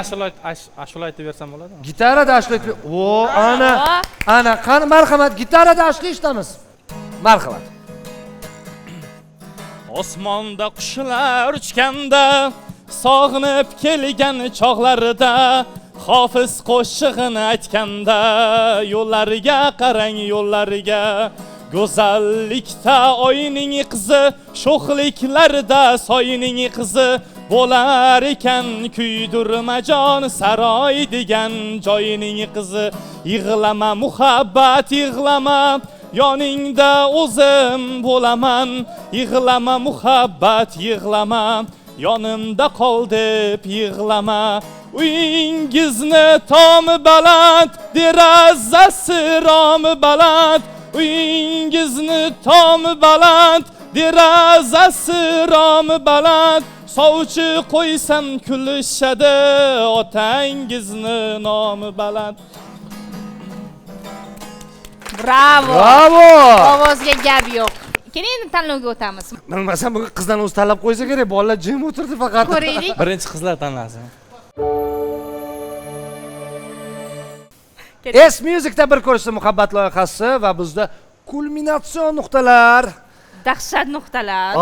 ashula aytib bersam bo'ladimi? Gitarada ashlat. O, ana, qani marhamat, gitarada ashla eshitamiz. Marhamat. Osmonda qushlar uchganda, sog'inib kelgan chog'larida, Hofiz qo'shig'ini aytganda, yo'llariga qarang, yo'llariga. Go'zallikda oyning qizi, sho'xliklarda soyning qizi, bo'lar ekan kuydirmajon saroy degan joyining qizi. Yig'lama muhabbat, yig'lama, yoningda o'zim bo'laman. Yig'lama muhabbat, yig'lama, yonimda qol deb yig'lama. Uyingizni tomi baland, derazasi romi baland. Uyingizni tomi baland, derazasi romi baland. Sovchi qo'ysam kulishadi, otangizni nomi baland. Bravo. Bravo! Ovozga gap yo'q. Keling endi tanlovga o'tamiz. Bilmasam bu qizdan o'zi tanlab qo'ysa kerak, bolalar jim o'tirdi faqat. Ko'raylik. Birinchi qizlar tanlasin. S Music'da bir ko'rishda muhabbat loyihasi va bizda kulminatsion nuqtalar. Dahshat nuqtalar.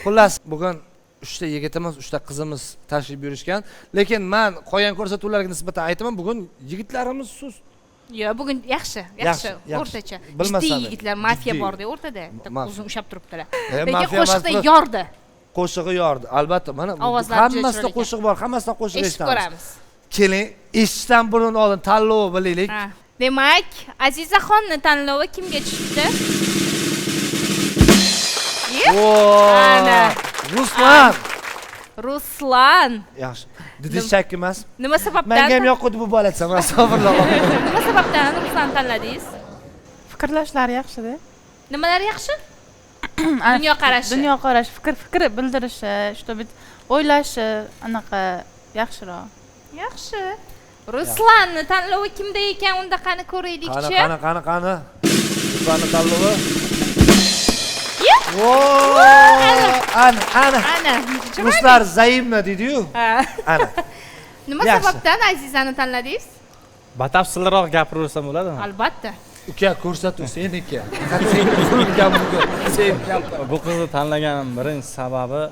Xullas, bugun 3 ta yigitimiz, 3 ta qizimiz tashrif buyurishgan. Lekin men qolgan ko'rsatuvlarga nisbatan aytaman, bugun yigitlarimiz sust. Yo'q, bugun yaxshi, o'rtacha. Bilmasam. Jiddiy yigitlar, mafiya Jiddiy. bor-da o'rtada. O'zini ushlab turibdilar. Lekin mafiya qo'shiqda emas, yordi. Qo'shig'i yordi. Albatta, mana Ovozlar hammasida qo'shiq bor, hammasidan qo'shiq Eshitib eshitamiz. ko'ramiz. Keling, eshitishdan burun oldin tanlov bilaylik. Ha. Demak, Azizaxonni tanlovi kimga tushibdi? Ana. Ruslan. Ruslan. Yaxshi. Didish chak emas. Nima sababdan? Menga ham yoqdi bu bola desam, astag'firullah. Nima sababdan Ruslan tanladingiz? Fikrlashlari yaxshi-da. Nimalar yaxshi? Dunyo qarashi. Dunyo qarashi, fikri bildirishi, shu o'ylashi, anaqa yaxshiroq. Yaxshi. Ruslanni tanlovi kimda ekan, unda qani ko'raylik-chi. Qani. Ruslanni tanlovi. Ana. Ruslar zaimmi deydi-yu. Ha. Ana. Nima Yaxshi. sababdan Azizani tanladingiz? batafsilroq gapiraversam bo'ladimi? Albatta. Uka ko'rsatuv seniki. Sen ko'rgan sen gapir. Bu qizni tanlaganim birinchi sababi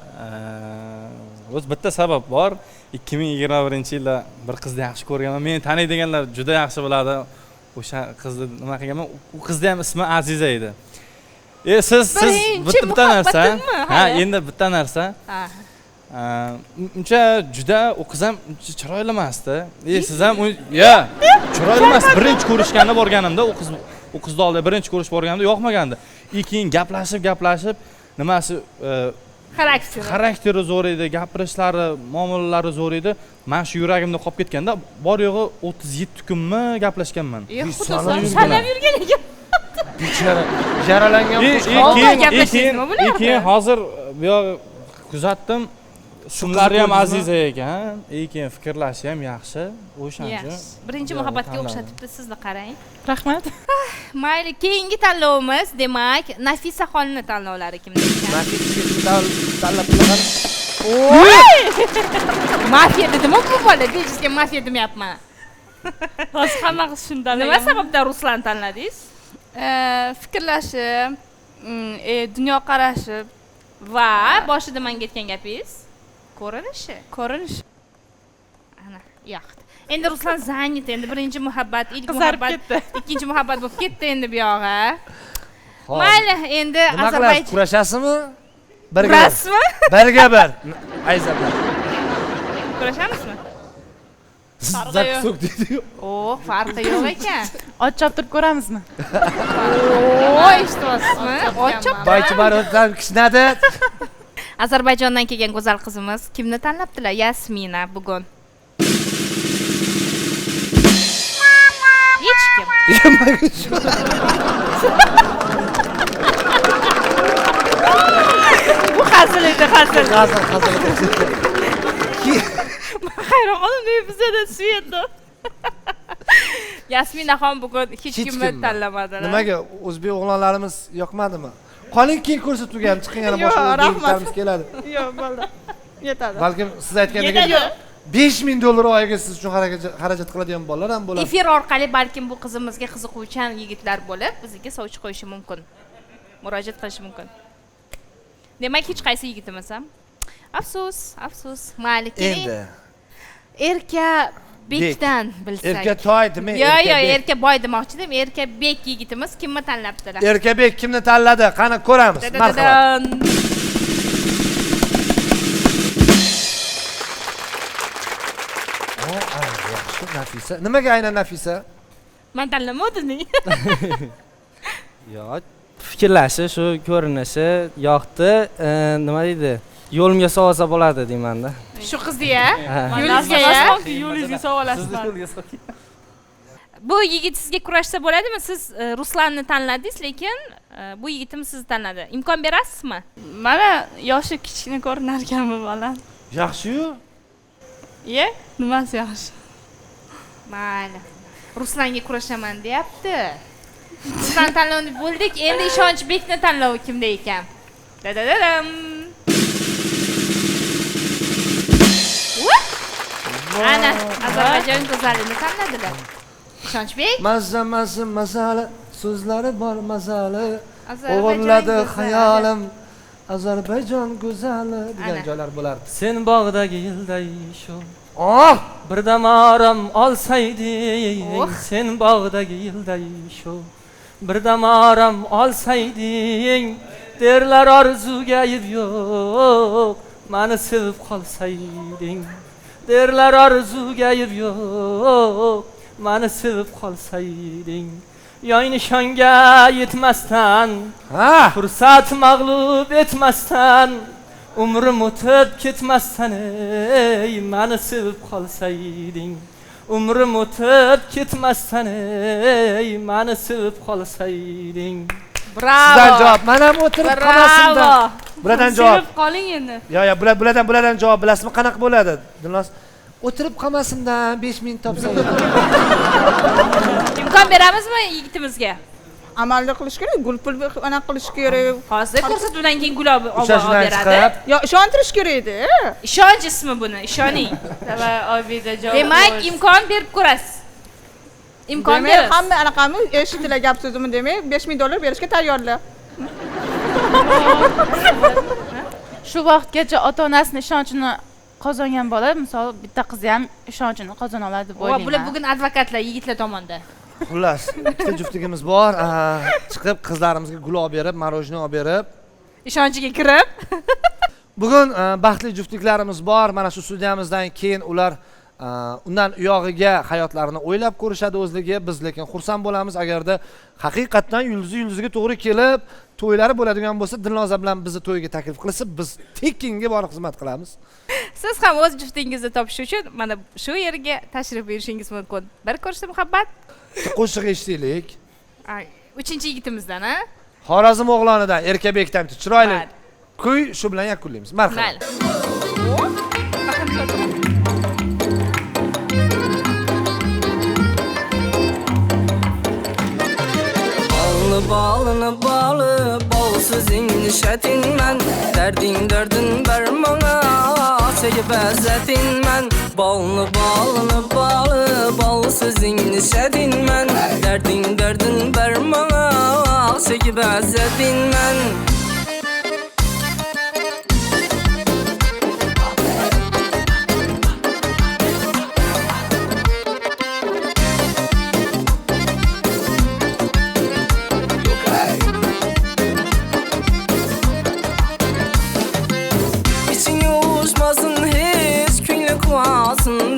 o'z bitta sabab bor. 2021-yilda bir qizni yaxshi ko'rganman. Meni taniydiganlar juda yaxshi biladi. O'sha qizni nima qilganman? U qizni ham ismi Aziza edi. Siz bitta narsa. Ha, endi bitta narsa. Ha. Uncha juda u qiz ham chiroyli emasdi. Siz ham chiroyli emas. Birinchi ko'rishganda borganimda u qizni oldida birinchi ko'rish borganimda yoqmagandi. Keyin gaplashib nimasi xarakteri zo'r edi, gapirishlari, muomalalari zo'r edi. Men shu yuragimda qolib ketganda bor yo'g'i 37 kunmi gaplashganman. Sanab yurgan ekan. Bichara yaralangan keyin hozir bu yoq kuzatdim. Shunlari ham Aziza ekan. Keyin fikrlashi ham yaxshi. O'shancha. Birinchi muhabbatga o'xshatibdi sizni qarang. Rahmat. Mayli, keyingi tanlovimiz demak Nafisaxonni tanlovlari kimda ekan? Nafisa tanlab qo'ygan. Mafiya dedimi bu bola? Bejizga mafiya demayapman. Hozir hamma qiz shundan. Nima sababdan Ruslan tanladingiz? Fikrlashi, dunyoqarashi Va boshida menga aytgan gapingiz ko'rinishi. Ana, yoqdi. Endi Ruslan zanit, endi birinchi muhabbat, ilk muhabbat, ikkinchi muhabbat bo'lib ketdi endi bu yog'i. Mayli, endi Ozarbayjon kurashasizmi? Kurashasizmi? Birga bir. Ayzablar. Kurashamizmi? Zak so'k dedi-yu. Farqi yo'q ekan. Ot choptirib ko'ramizmi? Eshityapsizmi? Ot chop. Boychi barodan kishnadi. Ozarbayjondan kelgan go'zal qizimiz kimni tanlabdilar? Yasmina bugun. Hech kim. Bu hazil edi, hazil. Hayron qoldim, bizda Sveta. Yasminaxon bugun hech kimni tanlamadilar. Nimaga o'zbek o'g'lonlarimiz yoqmadimi? Qoling keyin ko'rsatuvga ham chiqing, yana boshqa o'zbeklarimiz keladi. Yo'q, bo'ldi. Yetadi. Balkim siz aytgandek $5000 oyiga siz uchun xarajat qiladigan bolalar ham bo'ladi. Efir orqali balkim bu qizimizga qiziquvchan yigitlar bo'lib, bizga sovchi qo'yishi mumkin. Murojaat qilishi mumkin. Demak, hech qaysi yigitimiz ham afsus. Mayli, endi Erka Bekdan bilsak. Erkatoy dema. Yo'q, Erkaboy demoqchi edim. Erkabek yigitimiz kimni tanlabdilar? Erkabek kimni tanladi? Qani ko'ramiz. Marhamat. Yaxshi, Nafisa. Nimaga aynan Nafisa? Men tanlamadim. Yo'q, fikrlashi, shu ko'rinishi yoqdi. Nima deydi? Yo'limga so'rasa bo'ladi deyman-da. Shu qizni-ya? Yo'lingizga savolasizman. Bu yigit sizga kurashsa bo'ladimi? Siz Ruslanni tanladingiz, lekin bu yigitimiz sizni tanladi. Imkon berasizmi? Mana yoshi kichkina ko'rinar ekanmi bolam? Yaxshi-yu. Nimasi yaxshi? Mayli. Ruslanga kurashaman deyapti. Ruslan tanlovni bo'ldik. Endi Ishonchbekni tanlovi kimda ekan? Dadadadam. Ana, Ozarbayjon go'zalini tanladilar. Ishonchbek? Mazali, so'zlari bor mazali. O'g'irladi xayolim. Ozarbayjon go'zali degan joylar bo'lardi. Sen bog'dagi yilday shu. Birdam orom olsayding, sen bog'dagi yilday shu. Birdam orom olsayding, derlar orzuga ayib yo'q. Meni sevib qolsayding, derlar orzuga ayib yo'q. Meni sevib qolsayding, yoy nishonga yetmasdan, fursat mag'lub etmasdan, umrim o'tib ketmasdan, ey meni sevib qolsayding, umrim o'tib ketmasdan, ey meni sevib qolsayding. Bravo. Sizdan javob. Men ham o'tirib qolasimdan. Bulardan javob. Sevib qoling endi. Yo'q, bulardan javob bilasizmi qanaqa bo'ladi? Dilnoz o'tirib qolmasimdan 5000 topsa. Imkon beramizmi yigitimizga? Amalda qilish kerak, gul pul ana qilish kerak. Hozir ko'rsatuvdan keyin gul olib beradi. Yo, ishontirish kerak edi. Ishonch ismi buni, ishoning. Davay, Obida javob. Demak, imkon berib ko'rasiz. imkon Demak, berasiz. hamma anaqami eshitilar gap so'zimni demak $5000 berishga tayyorlar. Shu vaqtgacha ota-onasini ishonchini qozongan bola, misol bitta qizi ham ishonchini qozona oladi deb Va bular o'ylayman. bugun advokatlar yigitlar tomonda. Xullas, ikkita juftligimiz bor. Chiqib qizlarimizga gul olib berib, marojniy olib berib. Ishonchiga kirib, Bugun baxtli juftliklarimiz bor. Mana shu studiyamizdan keyin ular undan uyog'iga hayotlarini o'ylab ko'rishadi o'zligi. Biz lekin xursand bo'lamiz agarda haqiqatdan yulduziga to'g'ri kelib, to'ylari bo'ladigan bo'lsa, Dilnoza bilan bizni to'yga taklif qilsa, biz tekinga borib xizmat qilamiz. siz ham o'z juftingizni topish uchun mana shu yerga tashrif buyurishingiz mumkin. Bir ko'rishda muhabbat. Qo'shiq eshitaylik. 3-yigitimizdan, ha? Xorazm o'g'lonidan Erkabekdan chiroyli Mayli. kuy shu bilan yakunlaymiz. Marhamat. Mayli. Balını balı, balsız inişetin men. Derdin bermana, çekip ezzetin men. Balını balı, balsız inişetin men. Derdin bermana, çekip ezzetin men.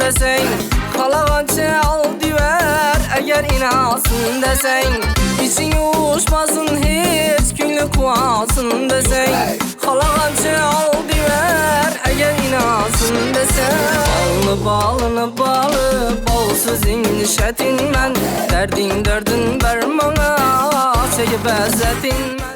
Desen, kalağança al diver eğer inasın desen. İçin uçmasın hiç günlük kuasın desen. Kalağança al diver eğer inasın desen. Balını balı, balsız inişetin men. Derdin bermana, çekip ezzetin men.